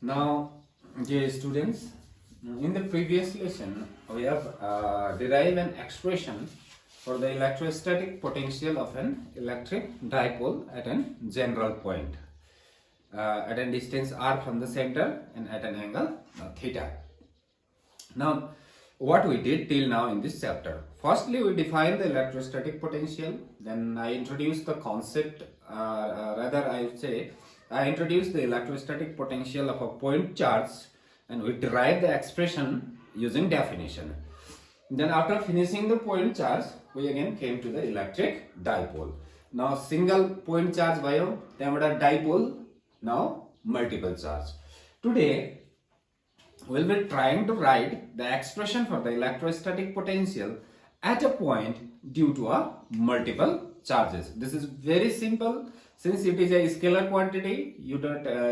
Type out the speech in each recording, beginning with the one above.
Now, dear students, in the previous lesson, we have derived an expression for the electrostatic potential of an electric dipole at a general point, at a distance r from the center and at an angle theta. Now, what we did till now in this chapter, firstly we defined the electrostatic potential, then I introduced the concept, rather I would say I introduced the electrostatic potential of a point charge and we derived the expression using definition. Then after finishing the point charge, we again came to the electric dipole. Now single point charge भयो, त्यहाँबाट dipole, now multiple charge. Today we'll be trying to write the expression for the electrostatic potential at a point due to a multiple charges. This is very simple. Since it is a scalar quantity, you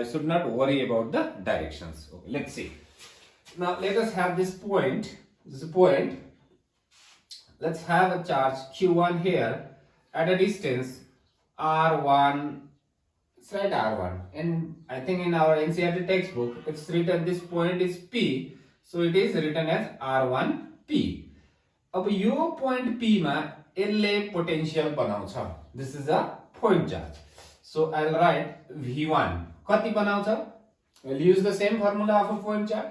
should not worry about the directions. Okay, let's see. Now let us have this point. This is a point. Let's have a charge Q1 here at a distance R1. Let's write R1. And I think in our NCERT textbook, it's written this point is P. So it is written as R1P. अब यो point P मा यसले potential बनाउँछ. This is a point charge. So I'll write V1. कति बनाउँछ? We'll use the same formula of a point charge.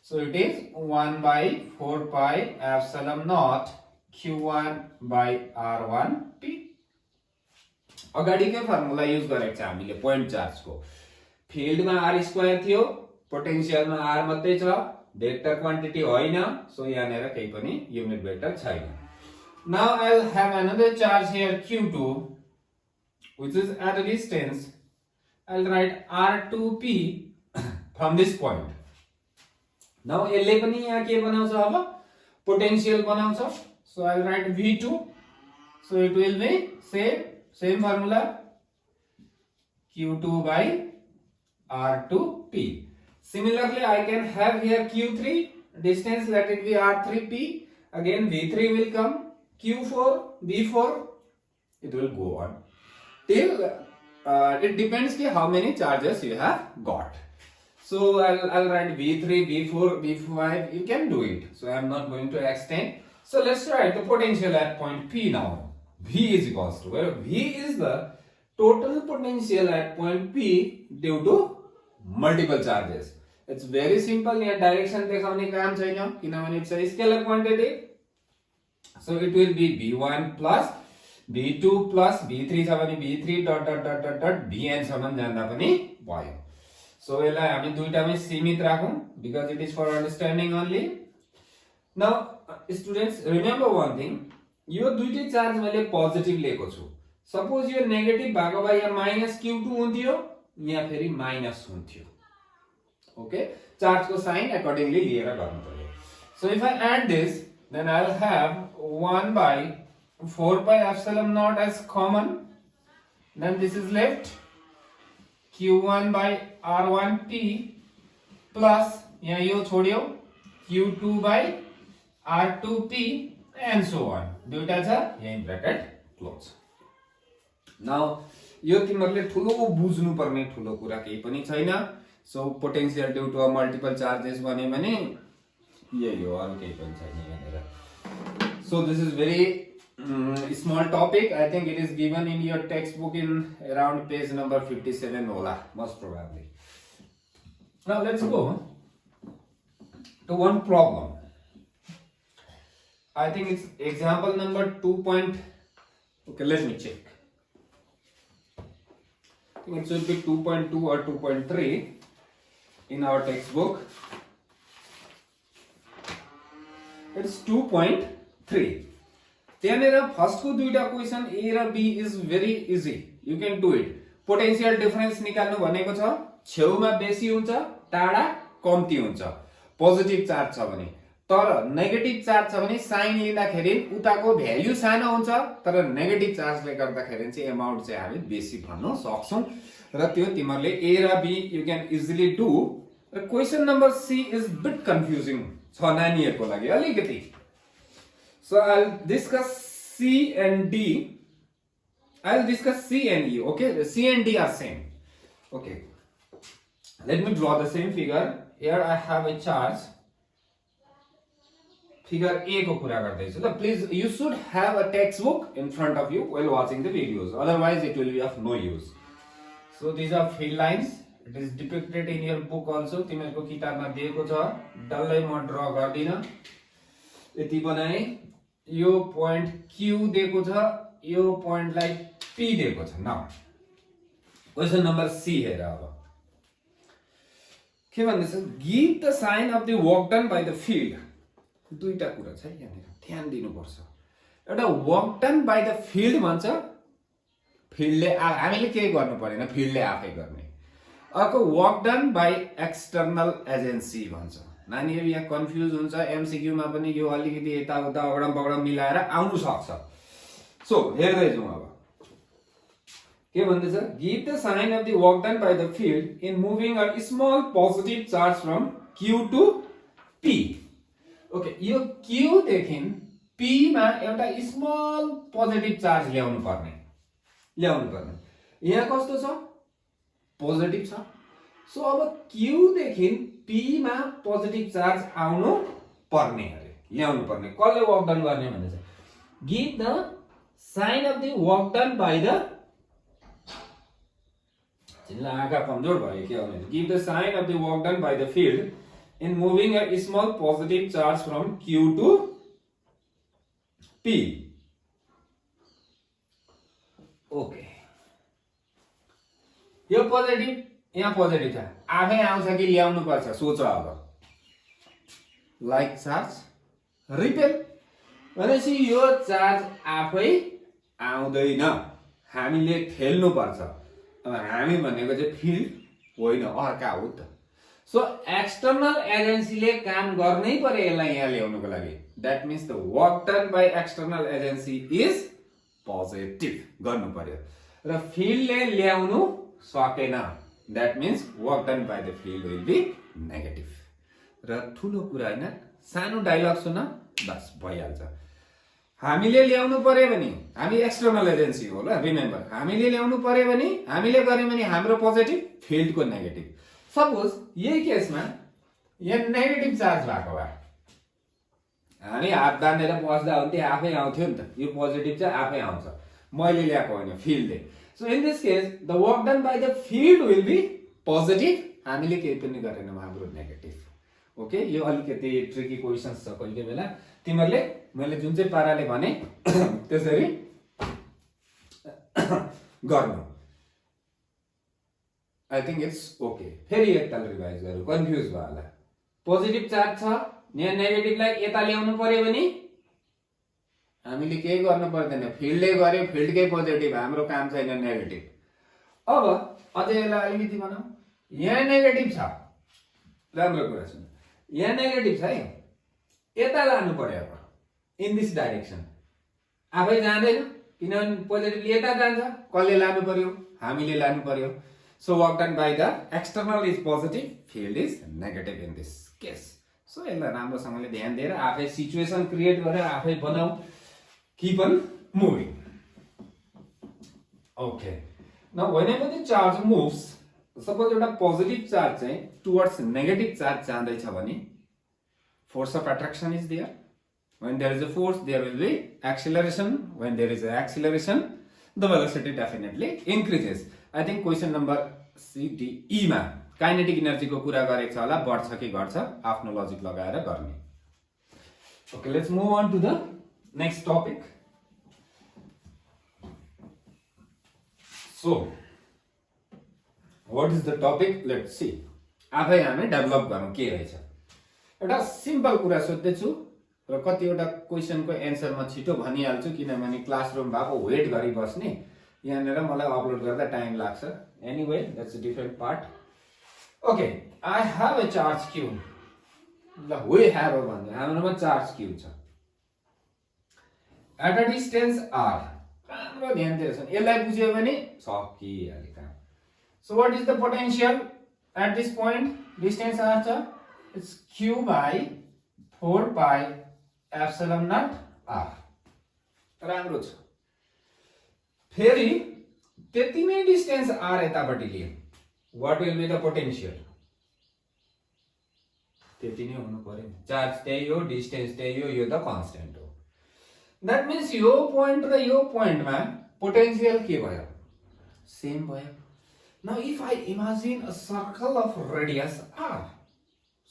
So it is 1 by 4 pi epsilon naught Q1 by R1P. अगाडिकै formula use गरेको छ हामीले point चार्जको. फिल्डमा r square थियो, पोटेन्शियलमा r मात्रै छ, वेक्टर क्वान्टिटी होइन, सो यहाँनेर केही पनि युनिट वेक्टर छैन. Now I'll have another charge here Q2 which is at a distance. I'll write R2P from this point. Now यसले पनि यहाँ के बनाउँछ अब पोटेन्शियल बनाउँछ. So I'll write V2. So it will be same formula Q2 by R2P. Similarly, I can have here Q3, distance let it be R3P. Again V3 will come, Q4, V4. It will go on till it depends ki how many charges you have got. So I'll write V3, V4, V5. You can do it. So I'm not going to extend. So let's write the potential at point P now. V is equals to, where V is the total potential at point P due to multiple charges. It's very simple. Here direction देखाउने काम छैन किनभने it's a scalar quantity. So it will be V1 plus V2 plus V3 छ भने V3 dot dot dot dot dot Vn सम्म जाँदा पनि भयो. So यसलाई हामी दुईटामै सीमित राखौं because it is for understanding only. Now students, remember one thing. यो दुईटै चार्ज मैले पोजिटिभ लिएको छु. सपोज यो नेगेटिभ भएको भए यहाँ माइनस Q2 हुन्थ्यो, यहाँ फेरि माइनस हुन्थ्यो. ओके, चार्जको साइन अकॉर्डिंगली लिएर गर्नु पर्यो. So if I add this, then I'll have 1 by 4 pi epsilon naught as common. Then this is left Q1 by R1P plus यहाँ यो छोड्यो Q2 by R2P and so on. दुईटा छ यही bracket close. Now यो तिमीहरुले ठुलो बुझ्नु पर्ने ठुलो कुरा केही पनि छैन. So potential due to multiple charges भने यही हो, अरु केही पनि छैन यहाँनेर. So this is very small topic. I think it is given in your textbook in around page number 57 hola, most probably. Now let's go to one problem. I think it's example number 2. Okay, let me check. I think it should be 2.2 or 2.3 in our textbook. It's 2.3. त्यहाँनेर first को दुईटा question A र B is very easy. You can do it. Potential difference निकाल्नु भनेको छ छेउमा बेसी हुन्छ, टाढा कम्ती हुन्छ. पोजिटिभ चार्ज छ भने, तर नेगेटिभ चार्ज छ भने साइन लिँदाखेरि उताको भ्यालु सानो हुन्छ, तर नेगेटिभ चार्जले गर्दाखेरि चाहिँ अमाउन्ट चाहिँ हामी बेसी भन्न सक्छौं. र त्यो तिमीहरुले A र B you can easily do. Question number C is bit confusing छ नानीहरुको लागि अलिकति. So I'll discuss C and D. I'll discuss C and E. Okay, C and D are same. Okay. Let me draw the same figure. Here I have a charge. Figure A को कुरा गर्दैछु ल. Please, you should have a textbook in front of you while watching the videos. Otherwise, it will be of no use. So these are field lines. It is depicted in your book also. तिमीहरुको किताबमा दिएको छ. डल्लै म draw गर्दिन. यति बनाए. यो point Q दिएको छ. यो point लाई P दिएको छ. Now, question number C हेर अब. के भन्दैछ? Give the sign of the work done by the field. दुईटा कुरा छ यहाँनिर ध्यान दिनुपर्छ. एउटा work done by the field भन्छ, फिल्डले हामीले केही गर्नु परेन, फिल्डले आफै गर्ने. अर्को work done by external agency भन्छ. नानीहरु यहाँ कन्फ्युज हुन्छ. एमसीक्यू मा पनि यो अलिकति यताउता अगडम बगडम मिलाएर आउनु सक्छ. सो हेर्दै जाउँ अब. के भन्दैछ? Give the sign of the work done by the field in moving a small positive charge from Q to P. Okay, यो Q देखि P मा एउटा स्मल पोजिटिभ चार्ज ल्याउनु पर्ने. यहाँ कस्तो छ? पोजिटिभ छ. सो अब Q देखि P मा पोजिटिभ चार्ज आउनु पर्ने अरे, ल्याउनु पर्ने. कसले वर्क डन गर्ने भन्दैछ? Give the sign of the work done by the, जिनलाई आँखा कमजोर भयो के भन्नु? Give the sign of the work done by the field in moving a small positive charge from Q to P. Okay. Yo positive, यहाँ positive छ. आफै आउँछ कि ल्याउनु पर्छ? सोच अब. लाइक चार्ज रिपेल भनेपछि यो चार्ज आफै आउँदैन, हामीले ठेल्नु पर्छ. अब हामी भनेको चाहिँ फिल्ड होइन, अर्का हो त. सो एक्सटर्नल एजेन्सीले काम गर्नै पर्यो यसलाई यहाँ ल्याउनको लागि. That means the work done by external agency is positive गर्नु पर्यो र फिल्डले ल्याउनु सकेन. That means work done by the field will be negative. र ठुलो कुरा हैन, सानो डायलग सुन बस भइहाल्छ. हामीले ल्याउनु पर्यो भने हामी एक्सटर्नल एजेन्सी हो ल, रिमेम्बर. हामीले ल्याउनु पर्यो भने हामीले गर्यौं भने हाम्रो पोजिटिभ, फिल्डको नेगेटिभ. सपोज यही केसमा यहाँ नेगेटिभ चार्ज भएको भए हामी हात बाँधेर बस्दा हुन्थ्यो, आफै आउँथ्यो नि त. यो पोजिटिभ चाहिँ आफै आउँछ, मैले ल्याएको होइन, फिल्डले. So in this case the work done by the field will be positive. हामीले केही पनि गरेनौँ, हाम्रो नेगेटिभ. ओके, यो अलिकति ट्रिकी क्वेशन्स छ कहिले बेला. तिमीहरूले मैले जुन चाहिँ पाराले भने त्यसरी गर्नु. I think it's okay. फेरि एकताल रिभाइज गरौँ, कन्फ्युज भयो होला. पोजिटिभ चार्ज छ, यहाँ नेगेटिभलाई यता ल्याउनु पर्यो भने हामीले केही गर्नु पर्दैन, फिल्डले गर्यो, फिल्डकै पोजिटिभ, हाम्रो काम छैन नेगेटिभ. अब अझै यसलाई अलिकति बनाऊ. यहाँ नेगेटिभ छ, राम्रो कुरा सुन. यहाँ नेगेटिभ छ है, यता लानु पर्यो. अब इन दिस डाइरेक्सन आफै जाँदैन, किनभने पोजिटिभ यता जान्छ. कसले लानु पर्यो? हामीले लानु पर्यो. So work done by the external is positive, field is negative in this case. So यसलाई राम्रोसँगले ध्यान दिएर आफै सिचुएसन क्रिएट गरेर आफै बनाऊ. Keep on moving. Okay. Now whenever the charge moves, suppose एउटा पोजिटिभ चार्ज चाहिँ towards negative charge जाँदैछ भने force of attraction is there. When there is a force, there will be acceleration. When there is an acceleration, the velocity definitely increases. I think question number C, D, E मा kinetic energy को कुरा गरेको छ होला, बढ्छ कि घट्छ, आफ्नो लजिक लगाएर गर्ने. Okay, let's move on to the next topic. So, what is the topic? Let's see. आफै हामी डेभलप गरौँ के रहेछ. एउटा सिम्पल कुरा सोध्दैछु र कतिवटा क्वेशनको एन्सर म छिटो भनिहाल्छु, किनभने क्लासरुम भएको वेट गरी बस्ने यहाँनिर मलाई अपलोड गर्दा टाइम लाग्छ. Anyway, that's a different part. Okay, I have a charge Q. ल, वी हैव अ भन्दा हाम्रोमा चार्ज Q छ एट अ डिस्टेन्स R. राम्रो ध्यान दिएर सुन, यसलाई बुझ्यो भने सकिहाल्यो काम. So what is the potential at this point? Distance R छ, it's Q by 4 pi epsilon naught R. राम्रो छ. फेरि त्यति नै डिस्टेन्स R यतापट्टि लियो. What will be the potential? त्यति नै हुनु पर्यो चार्ज त्यही हो डिस्टेन्स त्यही हो यो त कन्स्टेन्ट हो दैट मीन्स यो पोइन्ट र यो पोइन्टमा पोटेन्शियल के भयो सेम भयो now if I imagine a circle of radius r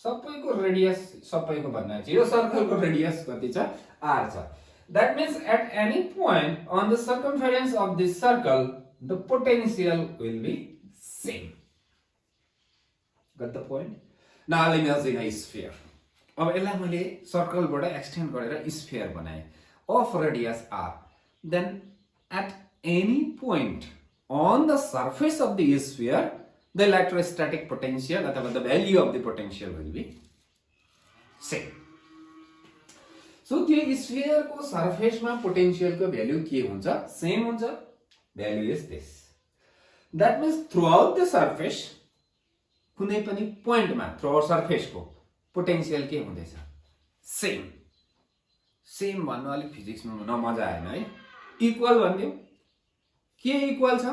सबैको रेडियस सबैको भन्नु चाहिँ यो सर्कलको रेडियस कति छ r छ that means at any point on the circumference of this circle the potential will be same got the point now let me imagine a sphere अब यसलाई मैले सर्कलबाट एक्सटेन्ड गरेर स्फियर बनाएँ of radius r then at any point on the surface of the sphere the electrostatic potential अथवा the value of the potential will be same so त्यो sphere को surface मा potential को value के हुन्छ same हुन्छ value is this that means throughout the surface कुनै पनि point मा throughout surface को potential के हुँदैछ same सेम भन्नु अलिक फिजिक्समा नमजा आएन है इक्वल भनिदियो के इक्वल छ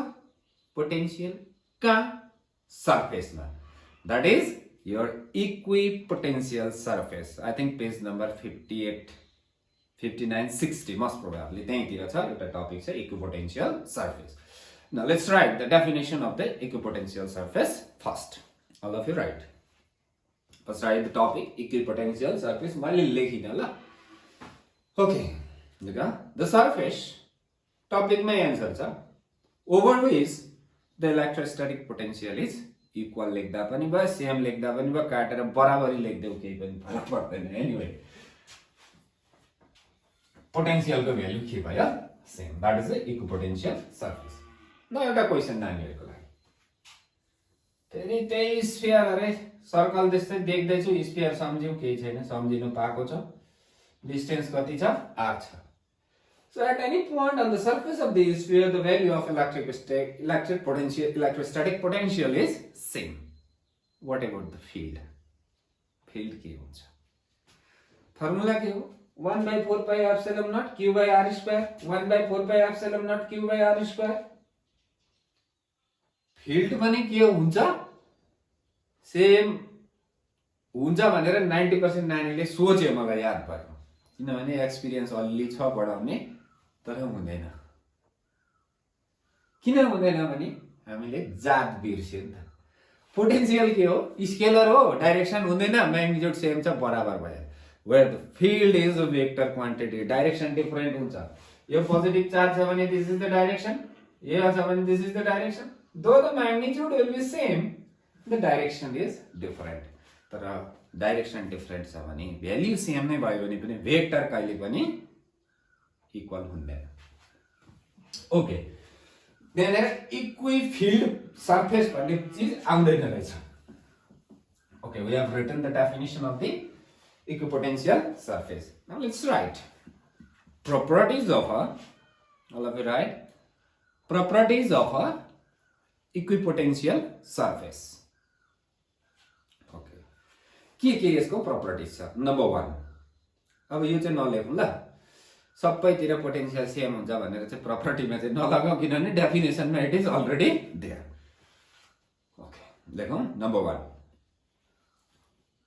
पोटेन्शियल कहाँ सरफेसमा that is your equipotential surface I think page number 58 59 60 most probably त्यहीँतिर छ एउटा टपिक छ equipotential surface now let's write the definition of the equipotential surface first all of you write first write the topic equipotential surface मैले लेखिन ल Okay, the surface topic my answer cha over which the electrostatic potential is equal लेख्दा पनि भयो same लेख्दा पनि भयो काटेर बराबरी लेख्देऊ केही पनि फरक पर्दैन एनीवे पोटेन्शियल को भ्यालु के भयो same that is the equipotential surface न एउटा क्वेशन नानीहरुको लागि फेरि त्यही स्फियर अरे सर्कल जस्तै देख्दै छु स्फियर सम्झिउ केही छैन सम्झिनु पाएको छ distance कति छ r छ so at any point on the surface of the sphere the value of electrostatic potential is same what about the field के हुन्छ फर्मुला के हो 1/4 pi epsilon naught q by r square 1/4 pi epsilon naught q by r square field पनि के हुन्छ same हुन्छ भनेर 90% नानीले सोचे मलाई याद भयो किनभने एक्सपिरियन्स अलि छ बढाउने तर हुँदैन किन हुँदैन भने हामीले जात बिर्स्यो नि त पोटेन्शियल के हो स्केलर हो डाइरेक्सन हुँदैन म्याग्निट्युड सेम छ बराबर भयो where the field is a vector quantity direction different हुन्छ यो पोजिटिभ चार्ज छ भने दिस इज द डाइरेक्सन यो छ भने this is the direction though the magnitude will be same the direction is different तर डाइरेक्सन डिफरेन्ट छ भने भ्याल्यु सेम नै भयो भने पनि वेक्टर कहिले पनि इक्वल हुँदैन ओके त्यहाँनिर इक्वि फिल्ड सरफेस भन्ने चीज आउँदैन रहेछ okay we have written the definition of the equipotential surface now let's write properties of a all of you right properties of a equipotential surface के यसको प्रपर्टिज छ नम्बर 1 अब यो चाहिँ नलेखौँ ल सबैतिर पोटेन्शियल सेम हुन्छ भनेर चाहिँ प्रपर्टीमा चाहिँ नलगाऊ किनभने डेफिनेसनमा it is already there okay लेखौँ नम्बर 1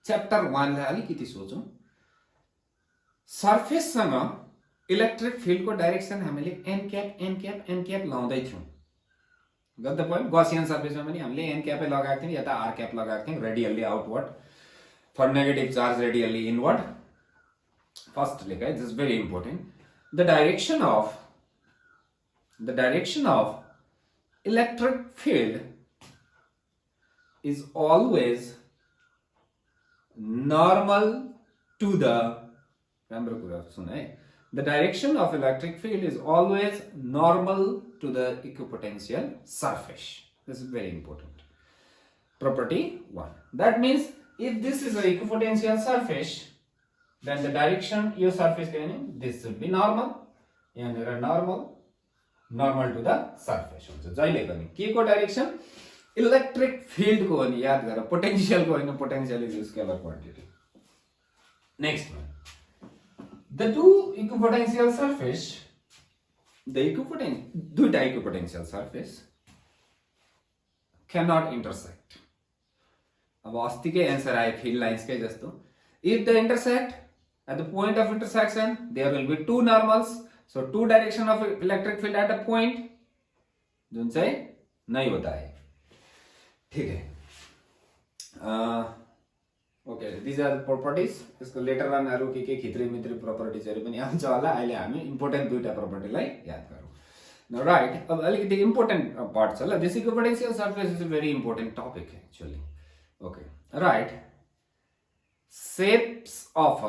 च्याप्टर 1 लाई अलिकति सोचौँ सरफेससँग इलेक्ट्रिक फिल्डको डाइरेक्सन हामीले n क्याप लाउँदै थियौं गट द पोइन्ट गसियन सरफेसमा पनि हामीले n क्यापै लगाएको थियौं या त r क्याप लगाएको थियौं radially outward for negative charge radially inward first like this is very important the direction of electric field is always normal to the राम्रो कुरा सुन है the direction of electric field is always normal to the equipotential surface this is very important property 1 that means if this is an equipotential surface then the direction your surface this should be normal यहाँ normal to the surface हुन्छ जहिले पनि के को direction electric field को अनि याद गर पोटेन्शियल को हैन potential is scalar quantity next one the two equipotential surface दुईटा इक्विपोटेन्शियल सरफेस cannot intersect अब अस्तिकै एन्सर आयो फिल्ड लाइन्सकै जस्तो if the intersect at the point of intersection there will be two normals, so two direction of electric field at a point जुन चाहिँ नहीं होता है. ठीक है. Okay, these are properties. त्यसको लेटर अन अरु के खित्री मित्री प्रपर्टिजहरु पनि आउँछ होला. अहिले हामी इम्पोर्टेन्ट दुईटा प्रपर्टीलाई याद गरौँ. Now right, अब अलिकति इम्पोर्टेन्ट पार्ट छ ल. This equipotential surface is a very important topic actually. Okay, right. Shapes of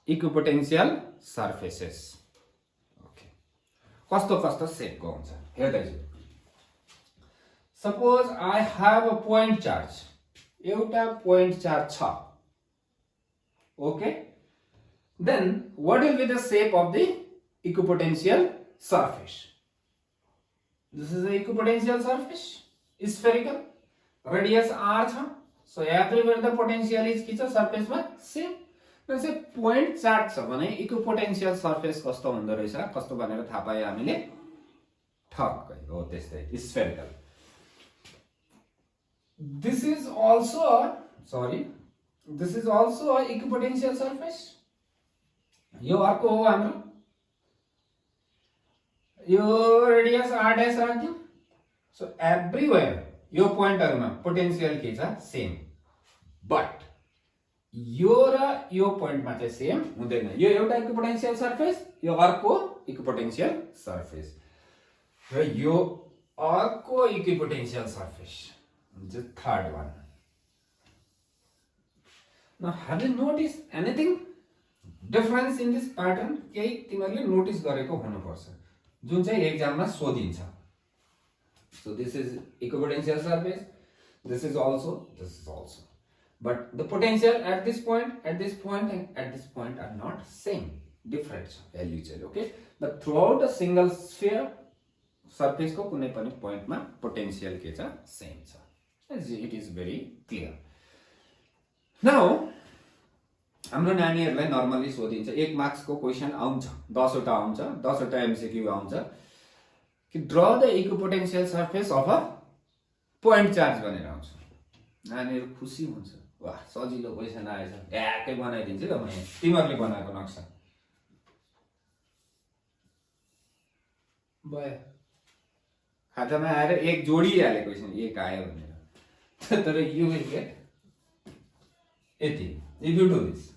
equipotential surfaces. Okay. कस्तो shape को हुन्छ हेर्दैछु. Suppose I have a point charge. एउटा point charge छ. Okay. Then what will be the shape of the equipotential surface? This is the equipotential surface. Spherical. Radius r छ. So everywhere the potential is के छ surface मा same. जैसे point charge छ भने equipotential surface कस्तो हुँदो रहेछ कस्तो भनेर थाहा पाए हामीले ठक्कै हो त्यस्तै spherical. This is also a equipotential surface. यो अर्को हो हाम्रो. यो radius r dash राख्दियौ. So everywhere यो पोइन्टहरुमा पोटेन्शियल के छ सेम. बट यो र यो पोइन्टमा चाहिँ सेम हुँदैन. यो एउटा इक्विपोटेन्शियल सर्फेस, यो अर्को इक्विपोटेन्शियल सर्फेस र यो अर्को equipotential surface. The third one. Now have you noticed anything difference in this pattern? केही तिमीहरुले नोटिस गरेको हुनुपर्छ जुन चाहिँ एक्जाममा सोधिन्छ. So this is equipotential surface. This is also. But the potential at this point, and at this point are not same. Different values. Okay. But throughout a single sphere, surface को कुनै पनि point मा potential के छ same छ. It is very clear. Now, हाम्रो नानीहरुलाई normally सोधिन्छ 1 marks को question आउँछ 10 वटा आउँछ 10 वटा एमसीक्यू आउँछ कि draw the equipotential surface of a point charge भनेर आउँछ. नानीहरु खुसी हुन्छ. वाह सजिलो क्वेशन आएछ. ढ्याक्कै बनाइदिन्छु ल म. तिमीहरुले बनाएको नक्सा. भयो. खातामा आएर एक जोडिहाले क्वेशन एक आयो भनेर. तर you will get 80 if you do this.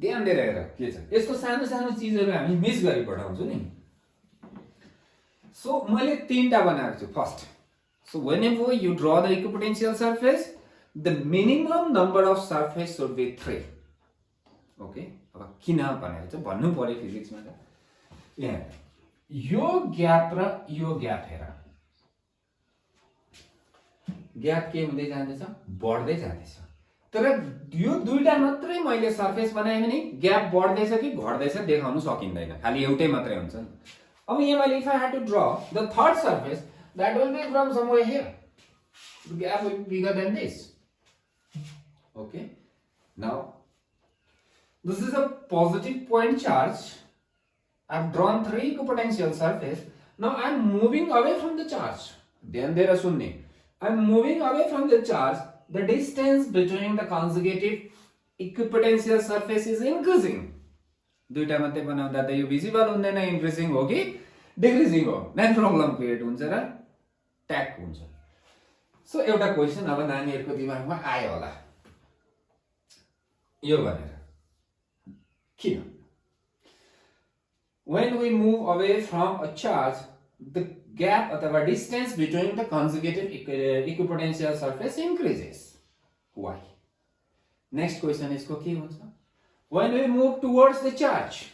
ध्यान दिएर हेर के छ. यसको सानो सानो चीजहरु हामी मिस गरि पठाउँछु नि. So मैले तीनटा बनाएको छु. First, so whenever you draw the equipotential surface, the minimum number of surface should be 3. Okay. अब किन भनेर चाहिँ भन्नु पर्यो फिजिक्समा त. यहाँ यो ग्याप र यो ग्याप हेर. ग्याप के हुँदै जाँदैछ बढ्दै जाँदैछ. तर यो दुईटा मात्रै मैले सर्फेस बनाए भने ग्याप बढ्दैछ कि घट्दैछ देखाउन सकिँदैन. खाली एउटै मात्रै हुन्छ नि. अब यहाँ मैले if I had to draw the third surface, that will be from somewhere here. The gap will be bigger than this. Okay. Now, this is a positive point charge. I've drawn 3 equipotential surface. Now I'm moving away from the charge. Then there are sunni. I'm moving away from the charge. The distance between the conjugative equipotential surface is increasing. दुईटा मात्रै बनाउँदा त यो visible हुँदैन. Increasing हो कि decreasing हो. Then problem create हुन्छ र tag हुन्छ. सो एउटा क्वेशन अब नानीहरुको दिमागमा आयो होला. यो भनेर किन? When we move away from a charge, the gap अथवा distance between the conjugative equipotential surface increases. Why? Next question is के हुन्छ? When we move towards the charge,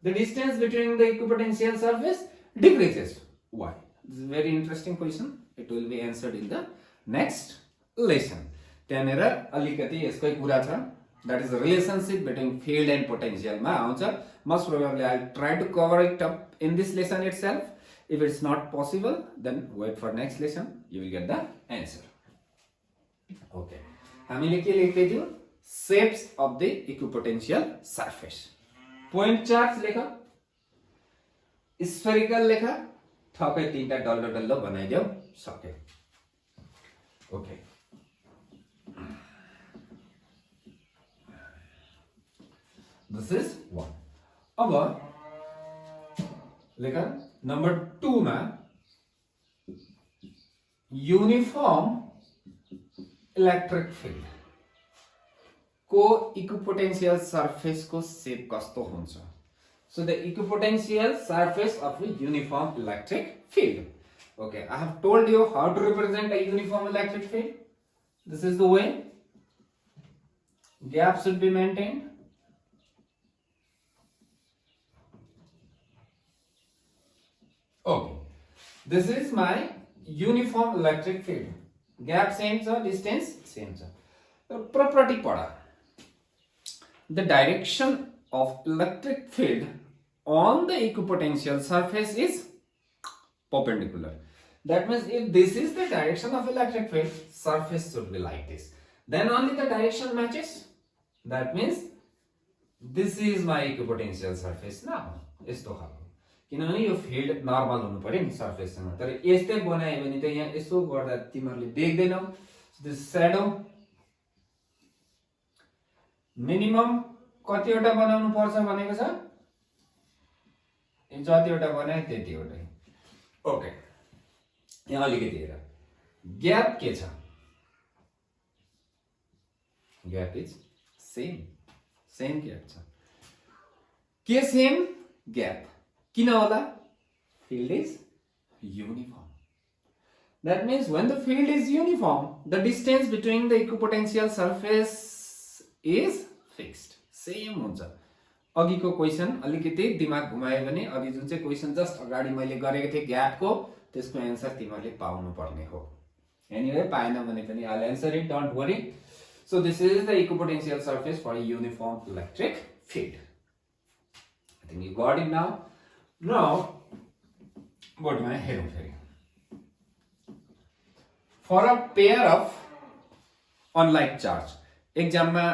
the distance between the equipotential surface decreases. Why? This is a very interesting question. It will be answered in the next lesson. त्यहाँनेर अलिकति यसकै कुरा छ. That is the relationship between field and potential मा आउँछ. Most probably I'll try to cover it up in this lesson itself. If it's not possible, then wait for next lesson. You will get the answer. Okay. हामीले के लेख्दै थियौ? Shapes of the equipotential surface. Point charge लेख, spherical लेख, ठक्कै तीनटा डल्लो डल्लो बनाइदेऊ सक्यो ओके दिस इज 1 अब लेखा नंबर 2 मा यूनिफॉर्म इलेक्ट्रिक फील्ड को इक्विपोटेंशियल सरफेस को शेप कस्तो हुन्छ so the equipotential surface of a uniform electric field okay I have told you how to represent a uniform electric field this is the way gap should be maintained okay this is my uniform electric field gap same sir distance same sir the property pada the direction of electric field on the equipotential surface is perpendicular. That means if this is the direction of electric field, surface should be like this. Then only the direction matches. That means this is my equipotential surface now. यस्तो खालको किनभने यो field normal हुनु पर्यो नि सर्फेससँग तर यस्तै बनायो भने त यहाँ यसो गर्दा तिमीहरुले देख्दैनौ दिस स्याडो मिनिमम कतिवटा बनाउनु पर्छ भनेको छ जतिवटा बनाए त्यतिवटै ओके यहाँ अलिकति हेर ग्याप के छ ग्याप इज सेम ग्याप छ के सेम ग्याप किन होला field is uniform that means when the field is uniform the distance between the equipotential surface is fixed same हुन्छ अघिको क्वेशन अलिकति दिमाग घुमायो भने अघि जुन चाहिँ क्वेशन जस्ट अगाडि मैले गरेको थिए ग्यापको त्यसको आन्सर तिमीले पाउनु पर्ने हो एनीवे पाएन भने पनि I'll answer it don't worry so this is the equipotential surface for a uniform electric field I think you got it now what my हेरौं फेरि for a pair of unlike charge एक्जाममा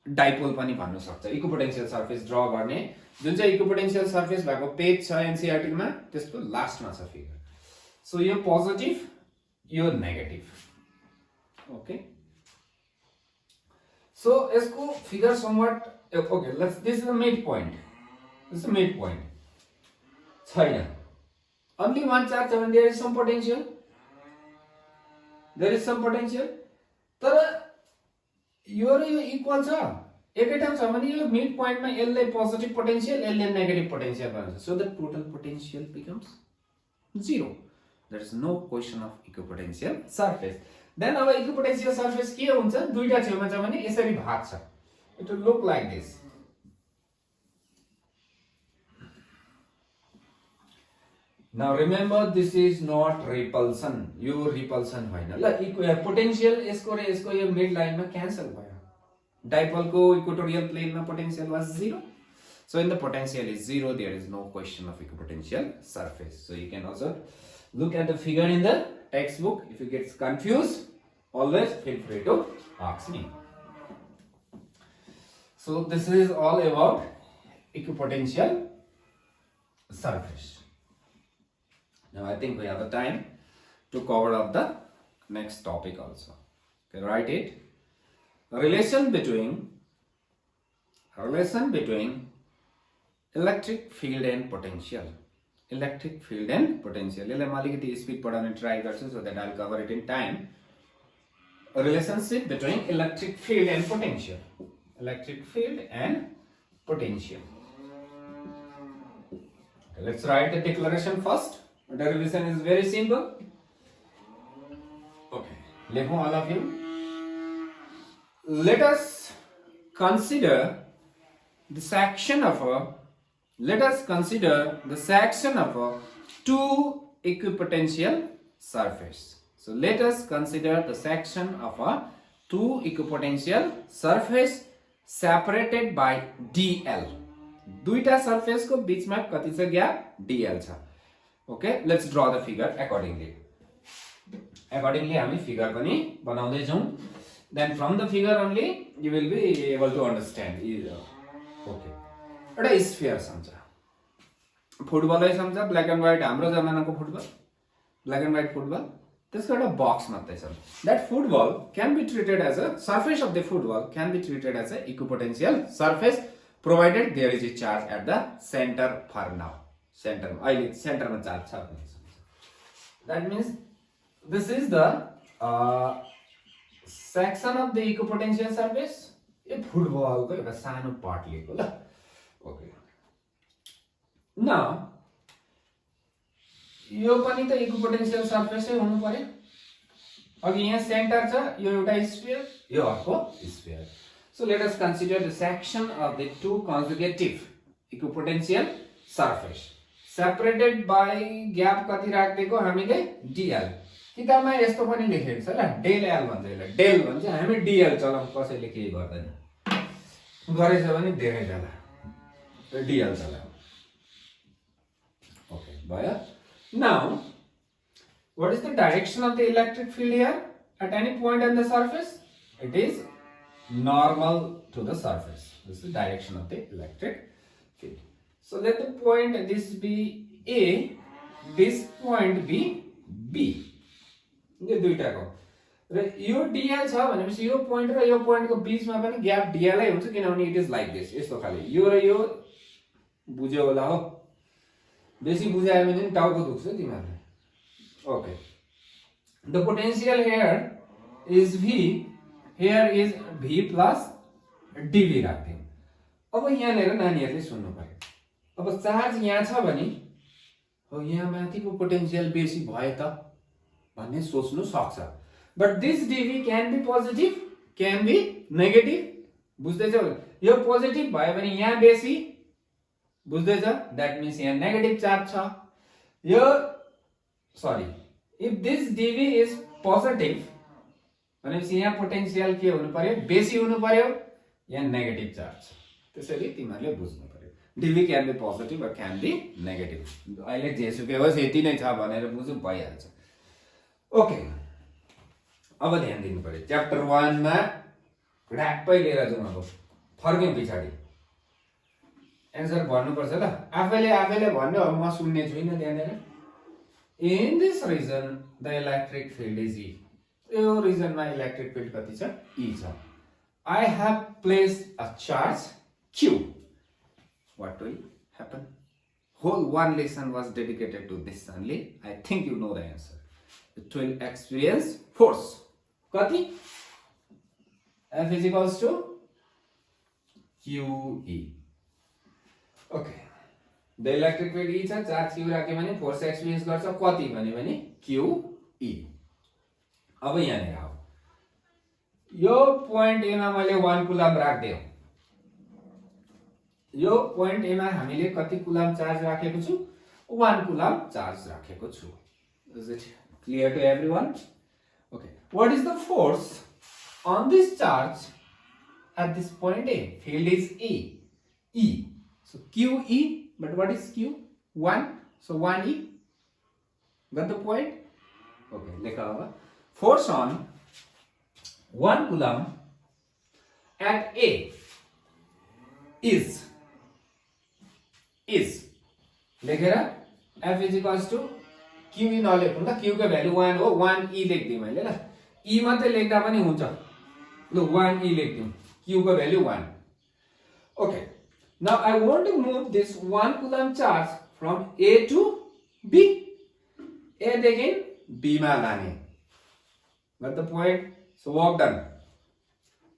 dipole पनि भन्नु सक्छ equipotential surface draw गर्ने जुन चाहिँ equipotential surface भएको पेज छ एनसीईआरटी मा त्यसको लास्टमा छ फिगर सो यो पोजिटिभ यो नेगेटिभ ओके सो यसको figure somewhat okay let's this is the mid point छैन only one charge when there is some potential तर यो र यो इक्वल छ एकै ठाउँ छ भने यो मिड पॉइन्टमा यसले पोजिटिभ पोटेन्शियल यसले नेगेटिभ पोटेन्शियल बनाउँछ so the total potential becomes 0 there is no question of equipotential surface then अब इक्विपोटेन्शियल सरफेस के हुन्छ दुईटा छेउमा छ भने यसरी भाग्छ it will look like this Now remember this is not repulsion. यो repulsion होइन ल पोटेन्शियल यसको र यसको यो मिड लाइनमा क्यान्सल भयो डाइपोलको इक्वेटोरियल प्लेनमा potential was 0 so when the potential is 0 there is no question of equipotential surface so you can also look at the figure in the textbook if you get confused always feel free to ask me so this is all about equipotential surface. Now I think we have a time to cover up the next topic also. Okay, write it. Relation between electric field and potential. Electric field and potential. यसलाई म अलिकति speed पढाउन try गर्छु so that I'll cover it in time. A relationship between electric field and potential. Electric field and potential. Okay, let's write the declaration first. The derivation is very simple. Okay, lekho all of you. Let us consider the section of a two equipotential surface. So let us consider the section of a two equipotential surface separated by dl. दुईटा surface को बीचमा कति छ gap dl छ. Okay, let's draw the figure accordingly. हामी figure पनि बनाउँदै जाउँ. Then from the figure only you will be able to understand. Okay. एउटा स्फियर सम्झ. फुटबलै सम्झ, ब्ल्याक एन्ड व्हाइट हाम्रो जमानाको football, black and white football, त्यसको एउटा बक्स मात्रै छ। That football can be treated as a surface of the football can be treated as a equipotential surface provided there is a charge at the centre for now. सेन्टरमा अहिले सेन्टरमा charge छ भने that means this is the section of the equipotential surface. यो फुटबलको एउटा सानो part लिएको ल। ओके, नाउ यो पनि त इक्विपोटेन्शियल सर्फेसै हुनु पर्यो। अघि यहाँ सेन्टर छ, यो एउटा स्फियर, यो अर्को sphere. So let us consider the section of the two conjugative equipotential surface separated by gap कति राखिदिएको हामीले डिएल। किताबमा यस्तो पनि लेखेको छ ल, डेल एल भन्छ यसलाई, डेल भन्छ, हामी डिएल चलाउँ, कसैले केही गर्दैन, गरेछ भने धेरैजना डिएल चलाऊ। ओके भयो। Now, what is the direction of the electric field here at any point on the surface? It is normal to the surface. This is the direction of the electric field. So let the point this be A, this point be B. यो दुईटाको र यो dl छ भनेपछि यो point र यो पोइन्टको बीचमा पनि gap डिएलै हुन्छ, किनभने इट इज लाइक दिस, यस्तो खाले। यो र यो बुझ्यो होला हो, बेसी बुझायो भने टाउको दुख्छ तिमीहरुले। Okay, the potential here is V, here is V plus dV राख्दियौ। अब यहाँनिर नानीहरुले सुन्नु पर्यो, अब चार्ज यहाँ छ भने हो यहाँ माथिको पोटेन्शियल बेसी भयो त भन्ने सोच्नु सक्छ। But this dV can be positive, can be negative. बुझ्दैछौ? यो पोजिटिभ भयो भने यहाँ बेसी, बुझ्दैछ? दैट मीन्स यहाँ नेगेटिभ चार्ज छ। यो sorry, if this dV is positive भनेपछि यहाँ पोटेन्शियल के हुनु पर्यो, बेसी हुनु पर्यो, यहाँ नेगेटिभ चार्ज। त्यसैले तिमीहरुले बुझ्नु पर्यो dV क्यान बी पोजिटिभ और क्यान बी नेगेटिभ। अहिले जेसुकै होस् यति नै छ भनेर बुझ्नु भइहाल्छ। ओके, अब ध्यान दिनु पर्यो। च्याप्टर 1 मा ढ्याप्पै लिएर जाउँ। अब फर्क्यौं पछाडी एन्सर भन्नुपर्छ ल। आफैले भन्नु, अब म सुन्ने छुइनँ त्यहाँनिर। In this region the electric field is E। यो रिजनमा इलेक्ट्रिक फिल्ड कति छ? E छ। I have placed a charge Q. What will happen? Whole one lesson was dedicated to this only. I think you know the answer. It will experience force. कति? F is equals to QE. Okay. The electric field E छ, charge Q राख्यो भने force experience गर्छ कति भने QE। अब यहाँनिर आऊ, यो पोइन्ट ए मा मैले 1 कुलम राख्दियौ। यो पोइन्ट ए मा हामीले कति कुलम चार्ज राखेको छु? 1 कुलम चार्ज राखेको छु। Is it clear to everyone? Okay. What is the force on this charge at this point A? Field is E. E. So QE, but what is Q? 1. So 1E. Got the point? Okay, lekha hoga. Force on 1 coulomb at A is लेखेर F is equals to QE नलेख्नु ल, Q को value 1 हो, 1E लेख्दिए मैले ल। E मात्रै लेख्दा पनि हुन्छ ल, 1E लेख्दियौ, Q को value 1। Okay, now I want to move this 1 coulomb charge from A to B। A देखि B मा लाने। Got the point? So work done.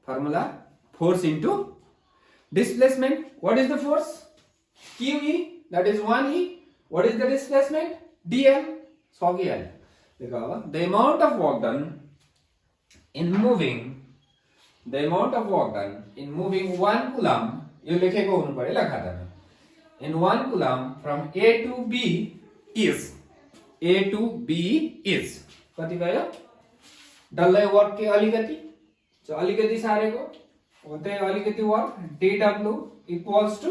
Formula: force into displacement. What is the force? QE, that is 1E. What is the displacement? dl. सकिहाल्यो। देखो अब the amount of work done in moving 1 coulomb, यो लेखेको हुनु पर्यो ल खातामा। In 1 coulomb from A to B is कति भयो? डल्लै वर्क के अलिकति सारेको हो, त्यही अलिकति work dw equals to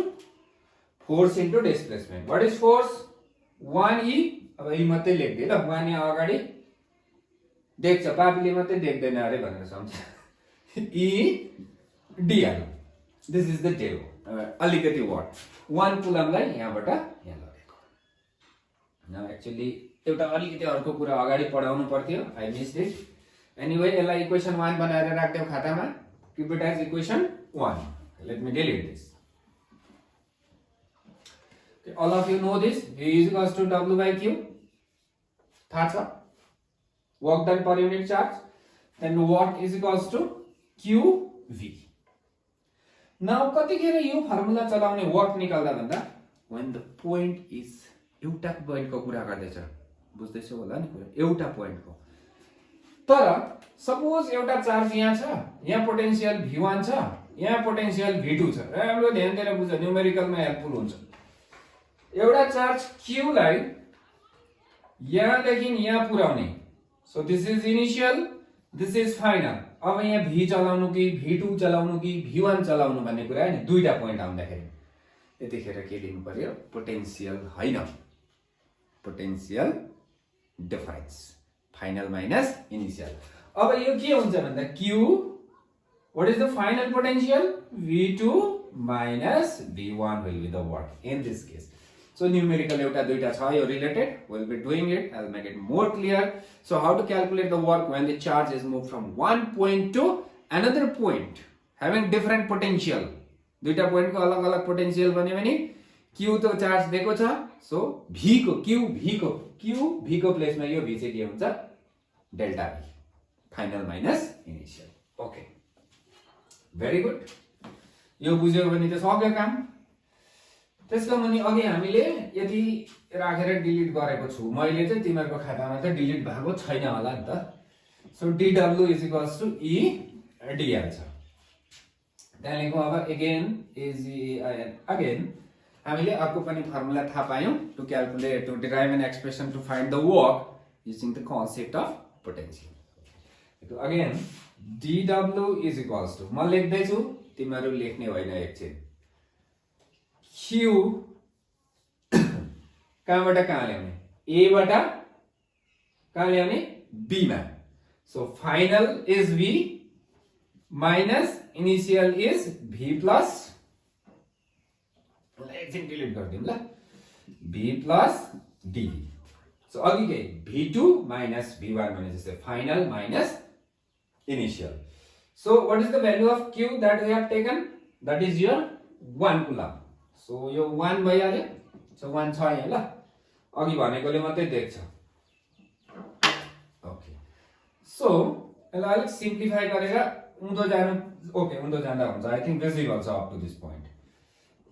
force into displacement. What is force? 1E। अब यही मात्रै लेख्दिए ल, 1E अगाडि देख्छ, पापीले मात्रै देख्दैन अरे भनेर सम्झ। E dl, this is the dw, अलिकति वर्क 1 कुलमलाई यहाँबाट यहाँ लगेको। एक्चुअली एउटा अलिकति अर्को कुरा अगाडि पढाउनु पर्थ्यो, आई मिस्ड इट। एनीवे यसलाई इक्वेसन 1 बनाएर राख्देऊ खातामा, keep it as equation 1। Let me delete this. All of you know this, V is equals to W by Q, थाहा छ, work done per unit charge, then work is equals to QV। now कतिखेर यो formula चलाउने work निकाल्दा भन्दा when the point is, एउटा point को कुरा गर्दैछ, बुझ्दैछौ होला नि कुरा, एउटा पोइन्ट को। तर सपोज एउटा चार्ज यहाँ छ, यहाँ पोटेन्शियल V1 छ, यहाँ पोटेन्शियल V2 छ। राम्रो ध्यान दिएर बुझ, न्यूमेरिकलमा हेल्पफुल हुन्छ। एउटा चार्ज Q लाई यहाँदेखि यहाँ पुर्याउने, so this is initial, this is final. अब यहाँ V चलाउनु कि V2 चलाउनु कि V1 चलाउनु भन्ने कुरा नि, दुईटा पोइन्ट आउँदाखेरि यतिखेर के लिनु पर्यो, पोटेन्शियल हैन, potential difference, final minus initial. अब यो के हुन्छ भन्दा Q, what is the final potential? V2 minus V1 will be the work in this case. So numerical एउटा दुईटा छ यो related, we'll be doing it, I'll make it more clear. So how to calculate the work when the charge is moved from one point to another point having different potential? दुईटा point को अलग अलग potential भन्यो भने Q तो charge दिएको छ, सो V को Q को प्लेसमा यो V चाहिँ के हुन्छ, delta V, final minus initial. Okay, very good, यो बुझ्यो भने त सक्यो काम। त्यसको मुनि अघि हामीले यदि राखेर डिलिट गरेको छु मैले चाहिँ, तिमीहरुको खातामा त डिलिट भएको छैन होला नि त। So dw is equals to E dl छ। त्यहाँदेखिको अब अगेन हामीले अर्को पनि फर्मुला थाहा पायौं, to calculate, to derive an expression to find the work using the concept of potential. Again dw is equals to, म लेख्दै छु, तिमीहरु लेख्ने होइन एकछिन, Q कहाँबाट कहाँ ल्याउने, A बाट कहाँ ल्याउने, B मा। So final is V minus initial is V plus, एकछिन डिलिट गरिदिउँ ल, V प्लस DV। सो अघि के V2 माइनस V1 भने जस्तै final minus initial. So what is the value of Q that we have taken? That is your 1 coulomb. So यो 1 भइहाल्यो, सो 1 छ यहाँ ल, अघि भनेकोले मात्रै देख्छ। ओके, सो यसलाई अलिक सिम्प्लिफाई गरेर उँधो जानु, ओके उँधो जाँदा हुन्छ, आई थिंक भिजिबल छ up to this point.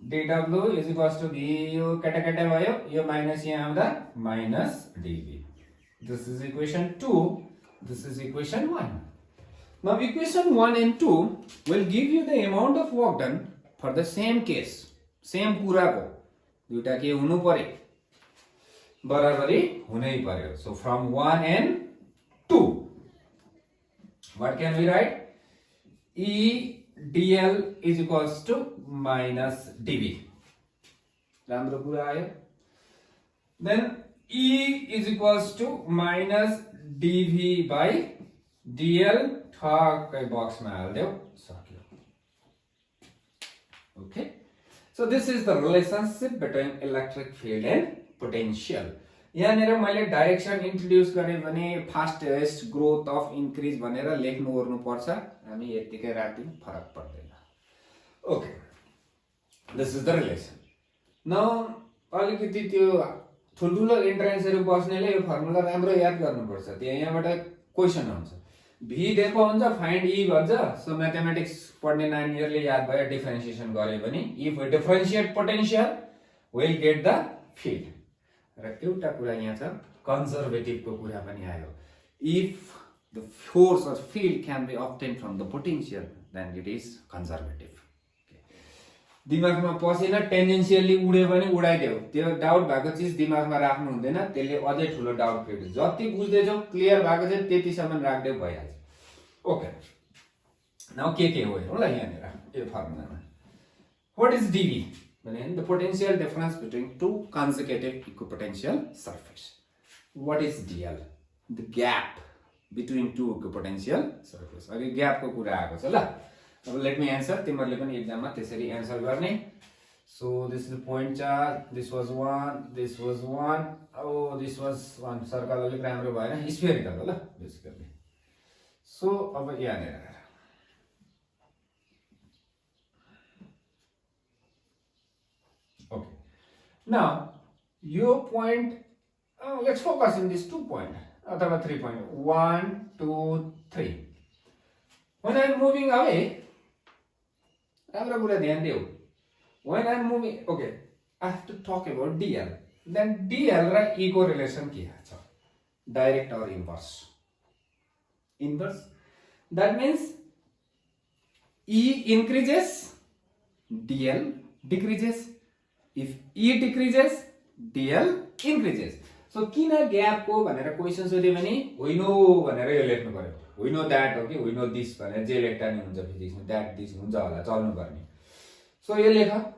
dw is equals to V, यो केटा भयो, यो माइनस यहाँ आउँदा minus dV। This is equation 2, this is equation 1। Now equation 1 and 2 will give you the amount of work done for the same case, same कुरा को दुईटा के हुनु पर्यो, बराबरी हुनै पर्यो। So from 1 and 2, what can we write? E dl is equals to minus dv। राम्रो कुरा आयो। Then E is equals to minus dv by dl, ठक्कै बक्समा हाल्देऊ, सक्यो। Okay, so this is the relationship between electric field and potential। यहाँनिर मैले direction introduce गरेँ भने fastest growth of increase भनेर लेख्नु ओर्नु पर्छ, हामी यतिकै राख्दिउँ, फरक पर्दैन। Okay, this is the relation. Now अलिकति त्यो ठुल्ठुलो इन्ट्रान्सहरु बस्नेले यो फर्मुला राम्रो याद गर्नुपर्छ, यहाँबाट क्वेशन आउँछ, V दिएको हुन्छ, फाइन्ड E भन्छ। सो म्याथमेटिक्स पढ्ने नानीहरुले याद भयो, डिफरेन्सिएसन गरे भने if we differentiate potential will get the field. र एउटा कुरा यहाँ छ, कन्जर्भेटिभ को कुरा पनि आयो, if the force or field can be obtained from the potential then it is conservative. दिमागमा पसेन, टेन्डेन्शियली उड्यो भने उडाइदेऊ, त्यो डाउट भएको चीज दिमागमा राख्नु हुँदैन, त्यसले अझै ठुलो डाउट क्रिएट हुन्छ। जति बुझ्दैछौ, क्लियर भएको छ, त्यतिसम्म राख्दै भइहाल्छ। ओके, नाउ के हो हेरौँ ल यहाँनिर यो फर्मुलामा। व्हाट इज dv भने the potential difference between two consecutive equipotential surface. What is dl? The gap between two equipotential surface. अघि ग्यापको कुरा आएको छ ल। अब लेट मी एन्सर, तिमीहरुले पनि एक्जाममा त्यसरी एन्सर गर्ने। So this is the point charge. This was 1. This was 1. Oh, this was 1. Circle अलिक राम्रो भएन, spherical होला basically. So अब यहाँनिर okay. Now your point, let's focus in this 2 point अथवा 3 point. 1, 2, 3. When I am moving away, राम्रो कुरा ध्यान दियो. When I am moving, okay, I have to talk about DL. Then DL raw E को relation के छ? Direct or inverse? Inverse. That means E increases, DL decreases. If E decreases, DL increases. So किन gap को भनेर question सोध्यो भने we know भनेर यो लेख्नु पर्यो. We know that, okay, we know this भनेर जे लेख्दा नि हुन्छ फिजिक्समा, that this हुन्छ होला, चल्नु पर्ने. So यो लेख.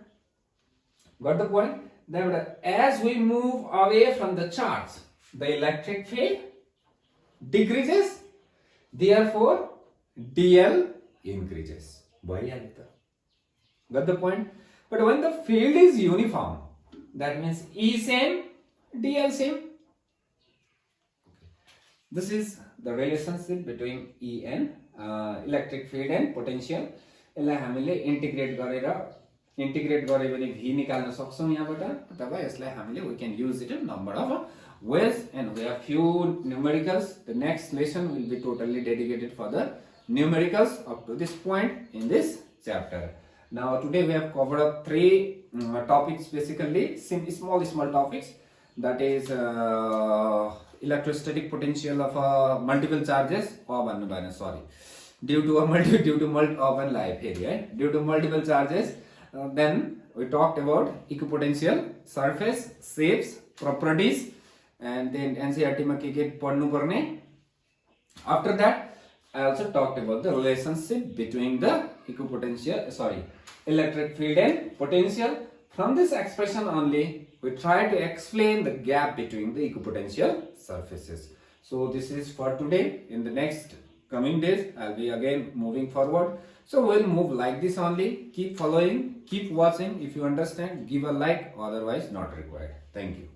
Got the point? Then as we move away from the charge, the electric field decreases, therefore DL increases. Got the point? But when the field is uniform, that means E same, DL same. This is the relationship between E and electric field and potential. यसलाई हामीले integrate गरे भने V निकाल्न सक्छौं यहाँबाट, अथवा यसलाई हामीले we can use it in number of ways, and we have few numericals. The next lesson will be totally dedicated for the numericals up to this point in this chapter. Now today we have covered up 3 topics, basically small topics, that is electrostatic potential of multiple charges, due to multiple charges. Then we talked about equipotential, surface, shapes, properties, and then NCERT ma ke padnu parne. After that, I also talked about the relationship between the electric field and potential. From this expression only, we try to explain the gap between the equipotential surfaces. So this is for today. In the next coming days, I'll be again moving forward. So we'll move like this only. Keep following, keep watching. If you understand, give a like, otherwise not required. Thank you.